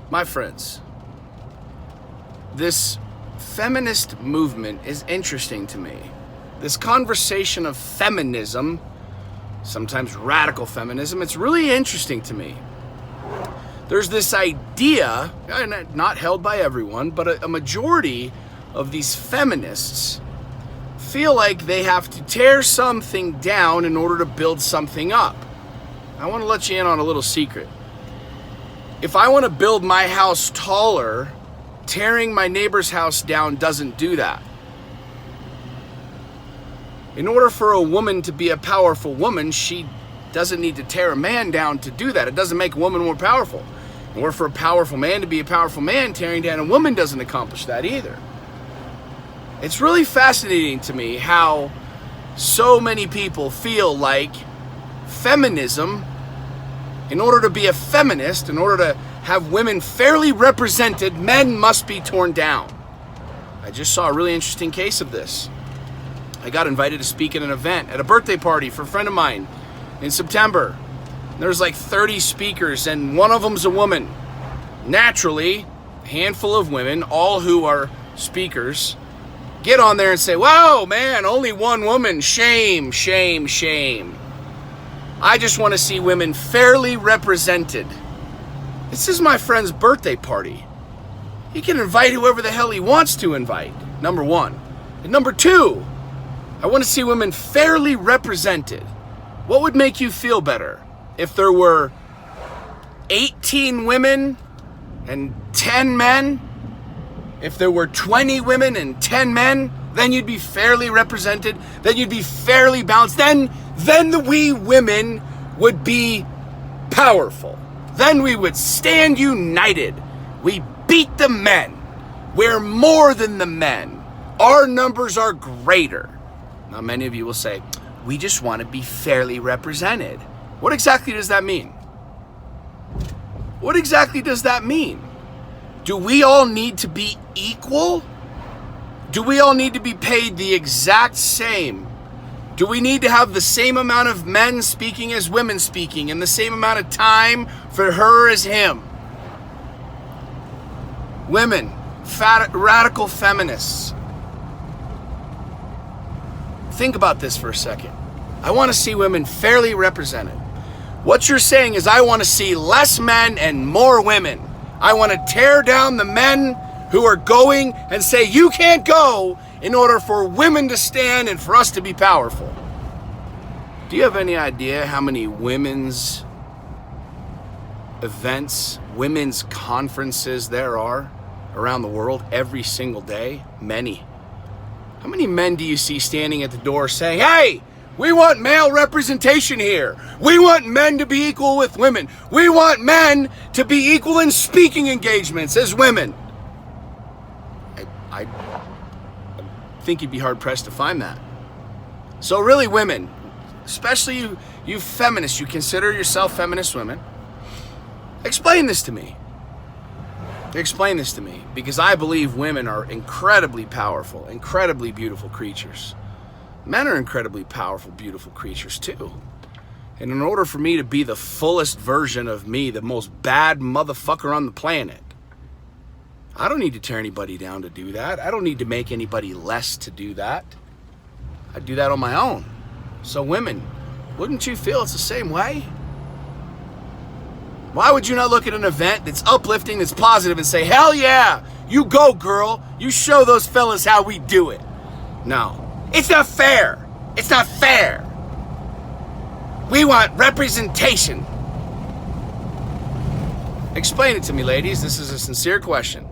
My friends, this feminist movement is interesting to me. This conversation of feminism, sometimes radical feminism, it's really interesting to me. There's this idea, not held by everyone, but a majority of these feminists feel like they have to tear something down in order to build something up. I want to let you in on a little secret. If I want to build my house taller, tearing my neighbor's house down doesn't do that. In order for a woman to be a powerful woman, she doesn't need to tear a man down to do that. It doesn't make a woman more powerful. In order for a powerful man to be a powerful man, tearing down a woman doesn't accomplish that either. It's really fascinating to me how so many people feel like feminism, in order to be a feminist, in order to have women fairly represented, men must be torn down. I just saw a really interesting case of this. I got invited to speak at an event at a birthday party for a friend of mine in September. There's like 30 speakers and one of them's a woman. Naturally, a handful of women, all who are speakers, get on there and say, "Whoa, man, only one woman. Shame, shame, shame." I just want to see women fairly represented. This is my friend's birthday party. He can invite whoever the hell he wants to invite, number one. And number two, I want to see women fairly represented. What would make you feel better? If there were 18 women and 10 men? If there were 20 women and 10 men, then you'd be fairly represented. Then you'd be fairly balanced. Then we women would be powerful. Then we would stand united. We beat the men. We're more than the men. Our numbers are greater. Now, many of you will say, we just want to be fairly represented. What exactly does that mean? What exactly does that mean? Do we all need to be equal? Do we all need to be paid the exact same? Do we need to have the same amount of men speaking as women speaking and the same amount of time for her as him? Women, radical feminists. Think about this for a second. I want to see women fairly represented. What you're saying is I want to see less men and more women. I want to tear down the men who are going and say you can't go in order for women to stand and for us to be powerful. Do you have any idea how many women's events, women's conferences there are around the world every single day? Many. How many men do you see standing at the door saying, "Hey, we want male representation here. We want men to be equal with women. We want men to be equal in speaking engagements as women"? I think you'd be hard-pressed to find that. So really, women, especially you feminists, you consider yourself feminist women, explain this to me. Explain this to me, because I believe women are incredibly powerful, incredibly beautiful creatures. Men are incredibly powerful, beautiful creatures too. And in order for me to be the fullest version of me, the most bad motherfucker on the planet, I don't need to tear anybody down to do that. I don't need to make anybody less to do that. I do that on my own. So women, wouldn't you feel it's the same way? Why would you not look at an event that's uplifting, that's positive, and say, "Hell yeah, you go, girl. You show those fellas how we do it"? No. It's not fair. It's not fair. We want representation. Explain it to me, ladies. This is a sincere question.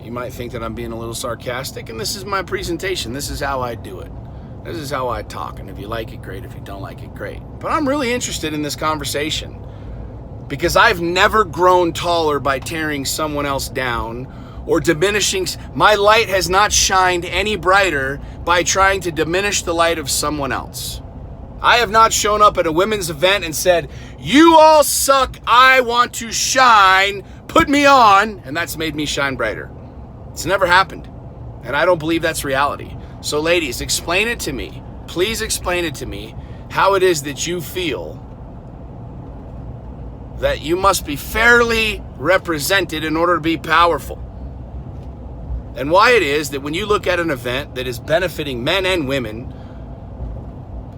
You might think that I'm being a little sarcastic, and this is my presentation. This is how I do it. This is how I talk, and if you like it, great. If you don't like it, great. But I'm really interested in this conversation because I've never grown taller by tearing someone else down or diminishing. My light has not shined any brighter by trying to diminish the light of someone else. I have not shown up at a women's event and said, "You all suck, I want to shine, put me on," and that's made me shine brighter. It's never happened, and I don't believe that's reality. So ladies, explain it to me. Please explain it to me how it is that you feel that you must be fairly represented in order to be powerful. And why it is that when you look at an event that is benefiting men and women,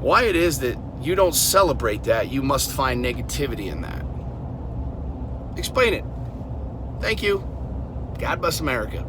why it is that you don't celebrate that, you must find negativity in that. Explain it. Thank you. God bless America.